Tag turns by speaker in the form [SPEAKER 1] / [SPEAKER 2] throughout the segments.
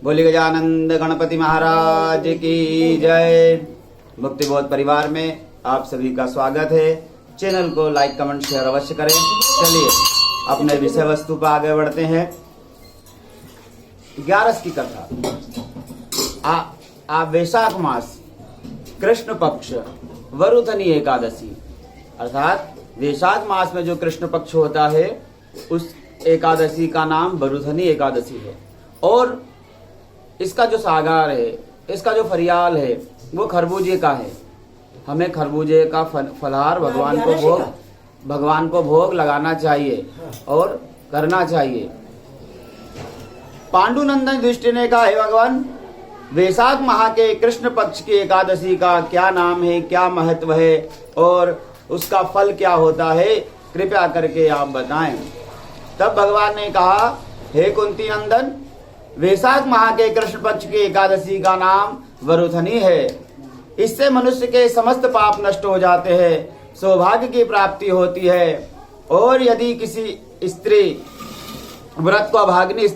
[SPEAKER 1] बोली गजानंद गणपति महाराज की जय। मुक्ति बोध परिवार में आप सभी का स्वागत है। चैनल को लाइक कमेंट शेयर अवश्य करें। चलिए अपने विषय वस्तु पर आगे बढ़ते हैं। 11 की कथा। वैशाख मास कृष्ण पक्ष वरुथनी एकादशी, अर्थात वैशाख मास में जो कृष्ण पक्ष होता है उस एकादशी का नाम वरुथनी एकादशी है। और इसका जो सागार है, इसका जो फरियाल है वो खरबूजे का है। हमें खरबूजे का फलहार भगवान को भोग लगाना चाहिए और करना चाहिए। पांडुनंदन युधिष्ठिर ने कहा, हे भगवान, वैशाख माह के कृष्ण पक्ष की एकादशी का क्या नाम है, क्या महत्व है और उसका फल क्या होता है, कृपया करके आप बताएं। तब भगवान ने कहा, हे कुंती नंदन, वैशाख माह के कृष्ण पक्ष की एकादशी का नाम वरुथनी है। इससे मनुष्य के समस्त पाप नष्ट हो जाते हैं, सौभाग्य की प्राप्ति होती है। और यदि किसी स्त्री व्रत को अभागिनी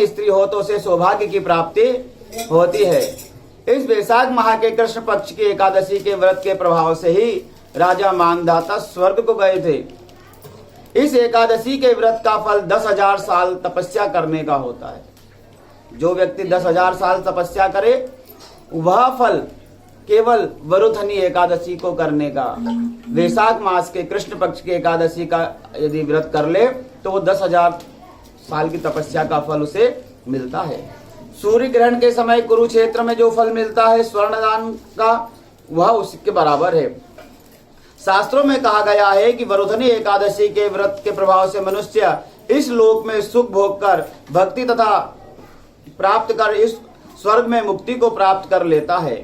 [SPEAKER 1] स्त्री हो तो उसे सौभाग्य की प्राप्ति होती है। इस वैशाख माह के कृष्ण पक्ष की एकादशी के व्रत के प्रभाव से ही राजा मानधाता स्वर्ग को गए थे। इस एकादशी के व्रत का फल 10,000 साल तपस्या करने का होता है। जो व्यक्ति 10,000 साल तपस्या करे वह फल केवल वरुथनी एकादशी को करने का, वैशाख मास के कृष्ण पक्ष की एकादशी का यदि व्रत कर ले तो वो 10,000 साल की तपस्या का फल उसे मिलता है। सूर्य ग्रहण के समय कुरुक्षेत्र में जो फल मिलता है स्वर्णदान का, वह उसके बराबर है। शास्त्रों में कहा गया है कि वरुथनी एकादशी के व्रत के प्रभाव से मनुष्य इस लोक में सुख भोग कर भक्ति तथा प्राप्त कर इस स्वर्ग में मुक्ति को प्राप्त कर लेता है।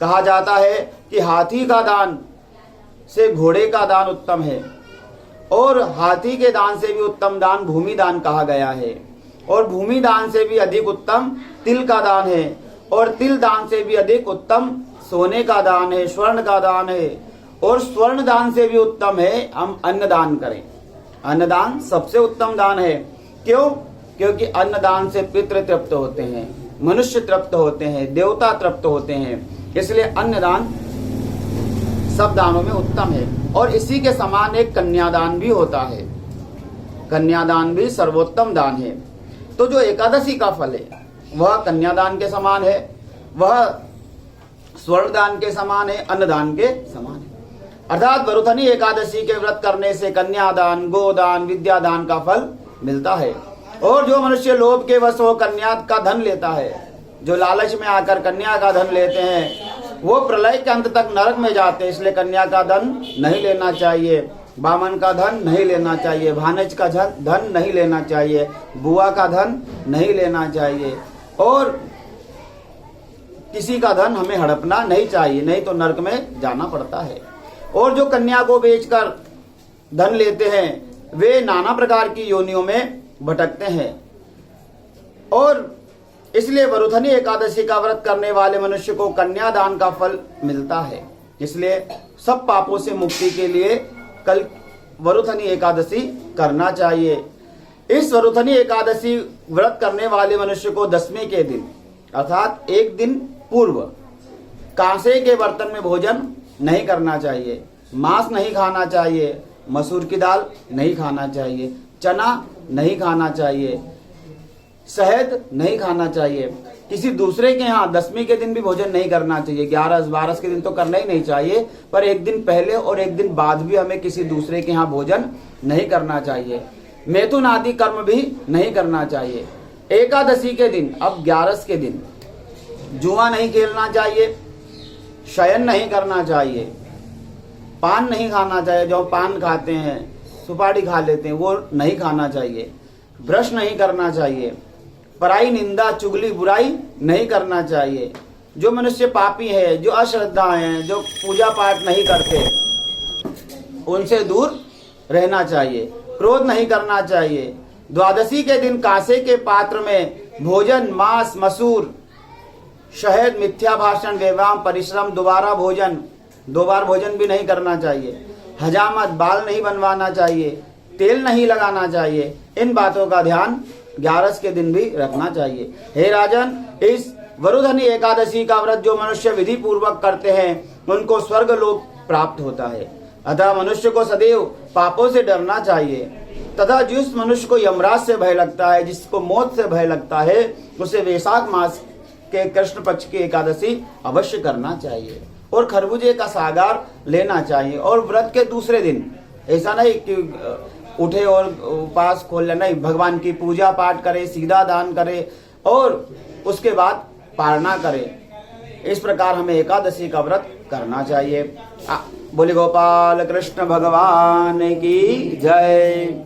[SPEAKER 1] कहा जाता है कि हाथी का दान से घोड़े का दान उत्तम है और हाथी के दान से भी उत्तम दान भूमि दान कहा गया है। और भूमि दान से भी अधिक उत्तम तिल का दान है और तिल दान से भी अधिक उत्तम सोने का दान है, स्वर्ण का दान है। और स्वर्ण दान से भी उत्तम है हम अन्नदान करें। अन्नदान सबसे उत्तम दान है। क्यों? क्योंकि अन्नदान से पितृ तृप्त होते हैं, मनुष्य तृप्त होते हैं, देवता तृप्त होते हैं। इसलिए अन्नदान सब दानों में उत्तम है। और इसी के समान एक कन्यादान भी होता है। कन्यादान भी सर्वोत्तम दान है। तो जो एकादशी का फल है वह कन्यादान के समान है, वह स्वर्ण दान के समान है, अन्नदान के समान है। अर्थात वरुथनी एकादशी के व्रत करने से कन्यादान, गोदान, विद्यादान का फल मिलता है। और जो मनुष्य लोभ के वश हो कन्या का धन लेता है, जो लालच में आकर कन्या का धन लेते हैं, वो प्रलय के अंत तक नरक में जाते हैं। इसलिए कन्या का धन नहीं लेना चाहिए, बामन का धन नहीं लेना चाहिए, भानज का धन नहीं लेना चाहिए, बुआ का धन नहीं लेना चाहिए और किसी का धन हमें हड़पना नहीं चाहिए, नहीं तो नरक में जाना पड़ता है। और जो कन्या को बेचकर धन लेते हैं वे नाना प्रकार की योनियों में भटकते हैं। और इसलिए वरुथनी एकादशी का व्रत करने वाले मनुष्य को कन्यादान का फल मिलता है। इसलिए सब पापों से मुक्ति के लिए कल वरुथनी एकादशी करना चाहिए। इस वरुथनी एकादशी व्रत करने वाले मनुष्य को 10वें के दिन अर्थात एक दिन पूर्व कांसे के बर्तन में भोजन नहीं करना चाहिए, मांस नहीं खाना चाहिए, मसूर की दाल नहीं खाना चाहिए, चना नहीं खाना चाहिए, शहद नहीं खाना चाहिए। किसी दूसरे के यहाँ 10वीं के दिन भी भोजन नहीं करना चाहिए। 11-12 के दिन तो करना ही नहीं चाहिए, पर एक दिन पहले और एक दिन बाद भी हमें किसी दूसरे के यहाँ भोजन नहीं करना चाहिए। मैथुन आदि कर्म भी नहीं करना चाहिए। एकादशी के दिन, अब 11 के दिन जुआ नहीं खेलना चाहिए, शयन नहीं करना चाहिए, पान नहीं खाना चाहिए। जो पान खाते हैं, सुपारी खा लेते हैं, वो नहीं खाना चाहिए। ब्रश नहीं करना चाहिए, पराई निंदा चुगली बुराई नहीं करना चाहिए। जो मनुष्य पापी है, जो अश्रद्धा है, जो पूजा पाठ नहीं करते, उनसे दूर रहना चाहिए। क्रोध नहीं करना चाहिए। द्वादशी के दिन कांसे के पात्र में भोजन, मांस, मसूर, शहद, मिथ्या भाषण, व्यायाम, परिश्रम, दो बार भोजन भी नहीं करना चाहिए। हजामत, बाल नहीं बनवाना चाहिए, तेल नहीं लगाना चाहिए। इन बातों का ध्यान ग्यारस के दिन भी रखना चाहिए। हे राजन, इस वरुधनी एकादशी का व्रत जो मनुष्य विधि पूर्वक करते हैं उनको स्वर्ग लोक प्राप्त होता है। अतः मनुष्य को सदैव पापों से डरना चाहिए तथा जिस मनुष्य को यमराज से भय लगता है, जिसको मौत से भय लगता है, उसे वैशाख मास के कृष्ण पक्ष की एकादशी अवश्य करना चाहिए और खरबूजे का सागार लेना चाहिए। और व्रत के दूसरे दिन ऐसा नहीं कि उठे और उपास खोल लेना, नहीं, भगवान की पूजा पाठ करे, सीधा दान करे और उसके बाद पारणा करे। इस प्रकार हमें एकादशी का व्रत करना चाहिए। बोले गोपाल कृष्ण भगवान की जय।